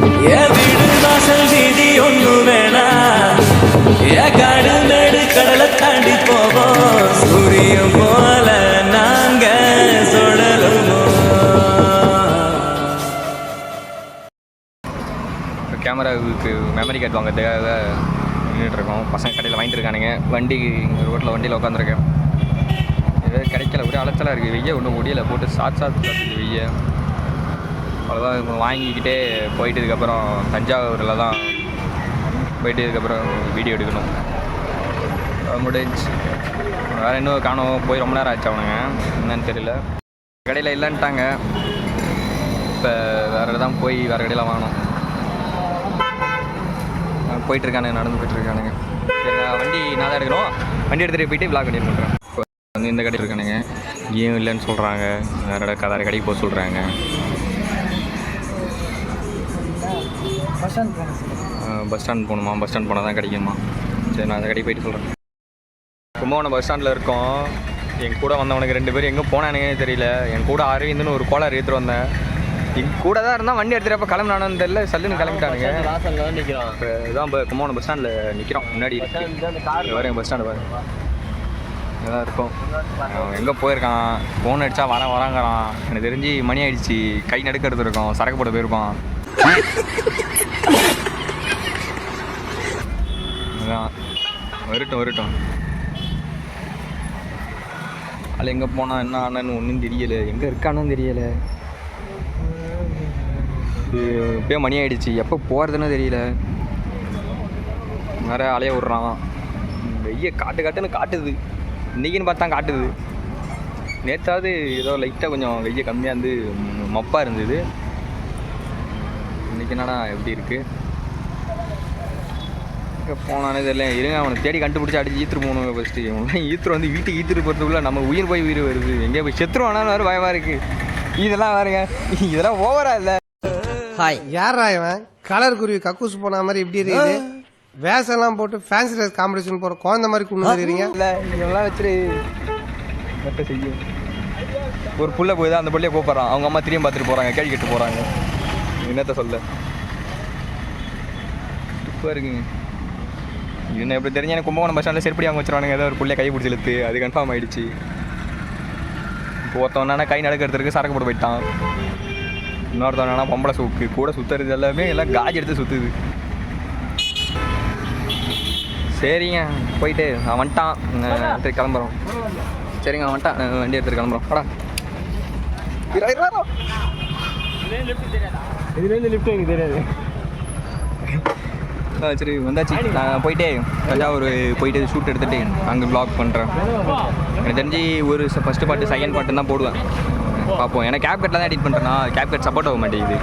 என் வீடு வாசல் வீதி ஒண்ணு வேணா, என் காடு மேடு கடலை தாண்டி போவோம், சூரியன் போல நாங்க சுழலுவோம். கேமராவுக்கு மெமரி கார்டு வாங்கிறதுக்காக நின்றுட்டுருக்கோம். பசங்க கடையில் வாங்கிட்டு இருக்கானுங்க. ரோட்டில் வண்டியில் உட்காந்துருக்கேன். எதாவது கிடைக்கல, ஒரே அலைச்சலாக இருக்குது. வெய்ய ஒன்றும் முடியலை, போட்டு சாத்து வெய்ய. அவ்வளோதான் வாங்கிக்கிட்டே போயிட்டதுக்கப்புறம் தஞ்சாவூரில் தான் போயிட்டதுக்கப்புறம் வீடியோ எடுக்கணும். முடிஞ்சு வேறு இன்னும் காணோம், போய் ரொம்ப நேரம் ஆச்சு. அவனுங்க என்னன்னு தெரியல, கடையில் இல்லைன்ட்டாங்க. இப்போ வேறு தான் போய் வேறு கடையில் வாங்கணும். போயிட்டுருக்கானுங்க, நடந்து போயிட்டுருக்கானுங்க. சரி, வண்டி நான் தான் எடுக்கணும். வண்டி எடுத்துகிட்டு போயிட்டு விளாக் கண்டினியூ பண்ணுறேன். இப்போ வந்து இந்த கடை இருக்கானுங்க, ஏன் இல்லைன்னு சொல்கிறாங்க. வேறு கடைக்கு போக சொல்கிறாங்க. பஸ் ஸ்டாண்ட் போகணுமா? பஸ் ஸ்டாண்ட் போனால் தான் கிடைக்குமா? சரி, நான் அந்த கடைக்கு போயிட்டு சொல்கிறேன். கும்பகோணம் பஸ் ஸ்டாண்டில் இருக்கோம். என் கூட வந்தவனுக்கு 2 பேர் எங்கே போனானுங்கன்னு தெரியல. என் கூட அரவிந்துன்னு ஒரு கோளாறு எடுத்துகிட்டு வந்தேன். என் கூட தான் இருந்தால் வண்டி எடுத்துகிட்டு கிளம்பினானு தெரியல. சல்லுன்னு கிளம்பிட்டானுங்க. இப்போ இதான் இப்போ கும்பகோணம் பஸ் ஸ்டாண்டில் நிற்கிறோம். முன்னாடி வேறு பஸ் ஸ்டாண்டு பாரு இதான் இருக்கும். எங்கே போயிருக்கான், ஃபோன் அடித்தா வராங்கிறான். எனக்கு தெரிஞ்சு மணி ஆகிடுச்சி, கை நடுக்க எடுத்துருக்கோம், சரக்கு போட போயிருப்பான். அதான் வரட்டும். அதில் எங்கே போனால் என்ன ஆனான்னு ஒன்றும் தெரியலை. எங்கே இருக்கானு தெரியலை. இப்போயே மணி ஆகிடுச்சி, எப்போ போகிறதுன்னு தெரியல. வேறு அலைய விட்றான். வெய்ய காட்டுன்னு காட்டுது. இன்றைக்கின்னு பார்த்தா காட்டுது. நேற்றாவது ஏதோ லைட்டாக கொஞ்சம் வெய்ய கம்மியாக இருந்து மப்பாக இருந்தது. இன்றைக்கி என்னடா எப்படி இருக்குது? போனானே தெரியல. இருங்க, அவனை தேடி கண்டுபிடிச்சி அடிச்சு ஈத்துரு போகணும். ஃபஸ்ட்டு இவங்களாம் ஈத்துரு வந்து வீட்டுக்கு ஈத்துட்டு போகிறதுக்குள்ளே நம்ம உயிர் வருது. எங்கேயா போய் செத்துருவானாலும் வேறு பயமாக இருக்குது. இதெல்லாம் வேறுங்க, இதெல்லாம் ஓவரா இல்லை. ஹாய், யாரா இவன்? கலர் குருவி கக்கூஸ் போன மாதிரி இப்படி இருக்குது. வேஷம்லாம் போட்டு ஃபேன்சி ட்ரெஸ் காம்படிஷன் போகிற குழந்த மாதிரி கொண்டு வந்துடுறீங்க. இல்லை, இதெல்லாம் வச்சுட்டு செய்யும். ஒரு புள்ள போய் தான் அந்த புள்ளைய கூப்பிட்றான். அவங்க அம்மா திரும்பி பார்த்துட்டு போகிறாங்க, கேள்வி கேட்டு போகிறாங்க. என்னத்த சொல்ல இப்போ இருக்குங்க. என்ன எப்படி தெரிஞ்சு எனக்கு கும்பகோணம் பஸ் ஸ்டாண்டில் செருப்படி அவங்க வச்சுருவானுங்க. ஏதோ ஒரு புள்ளைய கை பிடிச்சி இழுத்து அது கன்ஃபார்ம் ஆகிடுச்சு. இப்போ ஒருத்தவனா கை நடக்கிறதுக்கு சரக்கு போட்டு போயிட்டான். இன்னொருத்தவனா பொம்பளை சூக்கு கூட சுற்றுறது எல்லாமே எல்லாம் காஜி எடுத்து சுற்றுது. சரிங்க, போயிட்டு அவன் வந்துட்டான், கிளம்புறோம். சரிங்க, அவன் வந்துட்டான், வண்டி எடுத்துகிட்டு கிளம்புறோம். வாடா. இதுலேருந்து லிஃப்ட் எனக்கு தெரியாது. சரி, வந்தாச்சு. நான் போயிட்டு தஞ்சாவூர் போயிட்டு ஷூட் எடுத்துகிட்டு அங்கே வ்ளாக் பண்ணுறேன். எனக்கு தெரிஞ்சு ஒரு ஃபஸ்ட்டு பாட்டு செகண்ட் பாட்டு தான் போடுவேன். பார்ப்போம். ஏன்னா கேப் கட்டில் தான் எடிட் பண்ணுறேன்னா கேப் கட் சப்போர்ட் ஆக மாட்டேங்குது.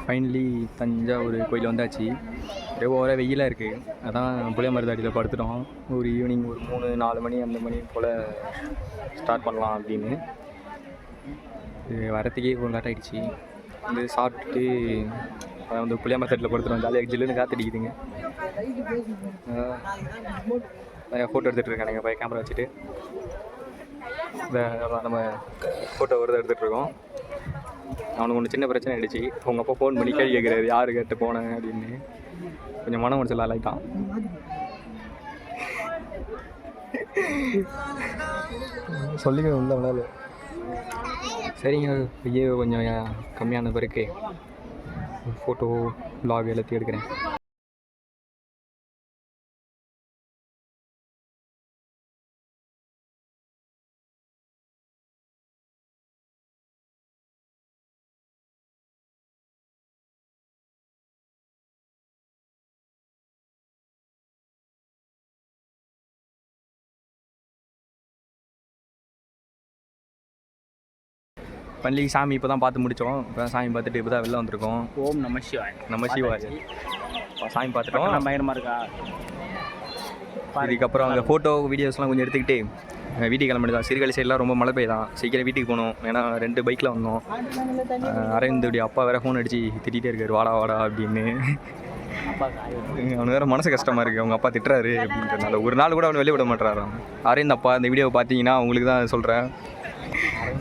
ஃபைனலி தஞ்சாவூர் கோயில் வந்தாச்சு. ஒரே வெயிலாக இருக்குது. அதான் புளியமருதாடியில் படுத்துட்டோம். ஒரு ஈவினிங் ஒரு 3-4 மணி அந்த மணி போல் ஸ்டார்ட் பண்ணலாம் அப்படின்னு. இது வரத்துக்கே ஒரு லேட் ஆகிடுச்சு. வந்து சாப்பிட்டுட்டு வந்து புளியமரத்தட்டில் படுத்துட்டோம். ஜாலியாக ஜில்லுன்னு காத்தடிக்குதுங்க. நிறையா ஃபோட்டோ எடுத்துகிட்டு இருக்கானுங்க போய் கேமரா வச்சுட்டு. நம்ம ஃபோட்டோ வருது எடுத்துகிட்ருக்கோம். அவனுக்கு ஒன்று சின்ன பிரச்சனை ஆகிடுச்சு. அவங்க அப்பா ஃபோன் பண்ணி கேள்வி கேட்குறாரு, யார் கேட்டு போனேன் அப்படின்னு. கொஞ்சம் மனம் உடச்சல் ஆளாயிட்டான். சொல்லிக்க உள்ள அவனால. சரிங்க, ஐயோ கொஞ்சம் கம்மியான பிறகு ஃபோட்டோ வ்ளாக் எல்லாத்தையும் எடுக்கிறேன். பள்ளிக்கு சாமி இப்போ தான் பார்த்து முடித்தோம். இப்போ தான் சாமி பார்த்துட்டு இப்போ தான் வெளில வந்திருக்கோம். ஓம் நம சிவாய். நம்ம சிவாய் சாமி பார்த்துட்டோம். பயங்கரமாக இருக்கா. இதுக்கப்புறம் அங்கே ஃபோட்டோ வீடியோஸ்லாம் கொஞ்சம் எடுத்துக்கிட்டு வீட்டுக்கு கிளம்பிட்டு தான். சிறுகலை சைடெலாம் ரொம்ப மழை பெய்தான். சீக்கிரம் வீட்டுக்கு போகணும். ஏன்னா 2 பைக்கில் வந்தோம். அரவிந்துடைய அப்பா வேறு ஃபோன் அடித்து திட்டிகிட்டே இருக்கார், வாடா அப்படின்னு. அவனு வேறு மனசு கஷ்டமாக இருக்குது. அவங்க அப்பா திட்டுறாரு அப்படின்றதுனால ஒரு நாள் கூட அவனை வெளியே விட மாட்டாராம். அரவிந்த் அப்பா இந்த வீடியோவை பார்த்தீங்கன்னா உங்களுக்கு தான் சொல்கிறேன்.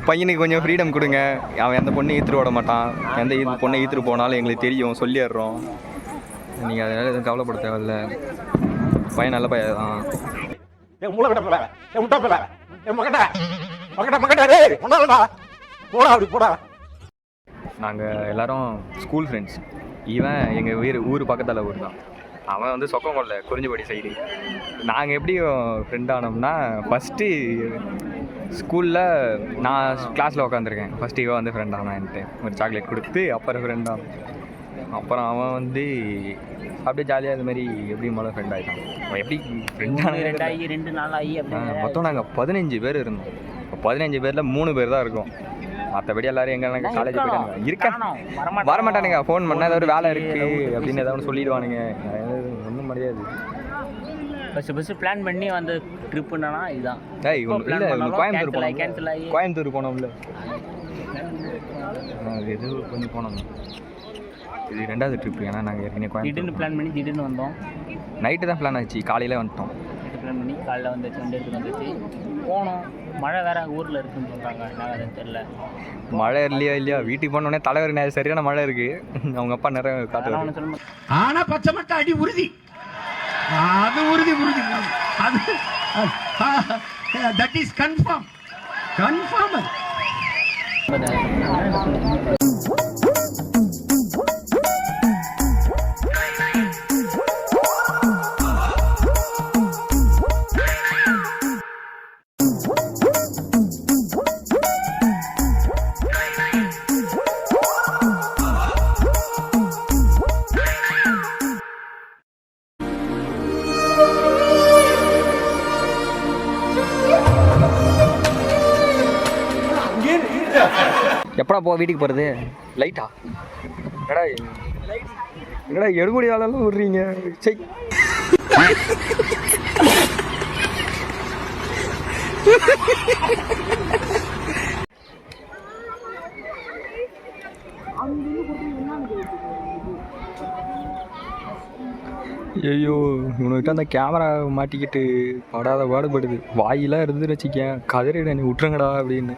பையனுக்கு கொஞ்சம் ஃப்ரீடம் கொடுங்க. அவன் எந்த பொண்ணை ஈத்துட்டு ஓட மாட்டான். எந்த பொண்ணை ஈத்துட்டு போனாலும் எங்களுக்கு தெரியும், சொல்லிடுறோம். நீங்கள் அதனால எதுவும் கவலைப்பட தேவையில்ல. பையன் நல்ல பையன் தான். நாங்கள் எல்லாரும் ஸ்கூல் ஃப்ரெண்ட்ஸ். இவன் எங்கள் ஊர் பக்கத்தில் ஊர் தான். அவன் வந்து சொக்கங்கொல்ல குறிஞ்சிப்படி சைடு. நாங்கள் எப்படி ஃப்ரெண்ட் ஆனோம்னா, ஃபஸ்ட்டு ஸ்கூலில் நான் கிளாஸில் உட்காந்துருக்கேன். ஃபஸ்ட்டு இவன் வந்து ஃப்ரெண்ட் ஆனான்ட்டு ஒரு சாக்லேட் கொடுத்து அப்புறம் ஃப்ரெண்ட் ஆனான். அப்புறம் அவன் வந்து அப்படியே ஜாலியாக இது மாதிரி எப்படி முதல்ல ஃப்ரெண்ட் ஆகிட்டான். அவன் எப்படி ஃப்ரெண்ட் ஆகி 2 நாள் ஆகி மொத்தம் நாங்கள் 15 பேர் இருந்தோம். இப்போ 15 பேரில் 3 பேர் தான் இருக்கோம். மற்றபடி எல்லாரும் எங்கே காலேஜ் போயிட்டானுங்க. இருக்கேன் வரமாட்டானுங்க. ஃபோன் பண்ணால் ஏதாவது வேலை இருக்குது அப்படின்னு ஏதாவது சொல்லிடுவானுங்க. ஒன்றும் முடியாது. ஃபஸ்ட்டு பிளான் பண்ணி வந்து ட்ரிப்புனா இதுதான். இல்லை கோயம்புத்தூர் போனோம்ல, எது கொஞ்சம் போனோம். இது 2வது ட்ரிப்பு. ஏன்னா நாங்கள் ஏற்கனவே திடீர்னு பிளான் பண்ணி திடீர்னு வந்தோம். நைட்டு தான் பிளான் ஆச்சு, காலையில் வந்துட்டோம். நைட்டு பிளான் பண்ணி காலையில் வந்துச்சு, வண்டி எடுத்துகிட்டு வந்துச்சு போனோம். மழை வேறு ஊரில் இருக்குன்னு சொல்கிறாங்க, என்ன வேறு தெரில. மழை இல்லையா வீட்டுக்கு போனோடனே தலைவர் சரியான மழை இருக்குது. அவங்க அப்பா நிறைய காட்டு சொல்ல. ஆனால் பச்சை மட்டை அடி உறுதி, அது உறுதி உறுதி அது தட் இஸ் கன்ஃபார்ம் கன்ஃபார்ம். எப்படா வீட்டுக்கு போகிறது? லைட்டா என்னடா எடுபடி ஆளெல்லாம் விடுறீங்க. சரி ஐயோ, இவனுக்கிட்ட அந்த கேமரா மாட்டிக்கிட்டு படாத பாடுபடுது. வாயிலாம் இருந்து வச்சுக்கேன், கதறிட நீ விட்டுருங்கடா அப்படின்னு.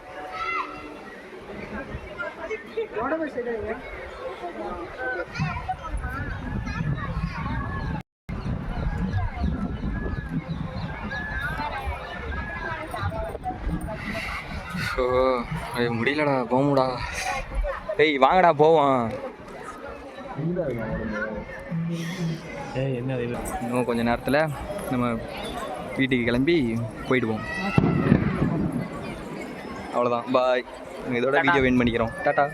முடியலடா, போமுடா. ஏய் வாங்கடா போவோம். இன்னும் கொஞ்ச நேரத்தில் நம்ம வீட்டுக்கு கிளம்பி போயிடுவோம். அவ்வளோதான், பாய். இதோட வீடியோ வின் பண்ணிக்கிறோம். டாட்டா.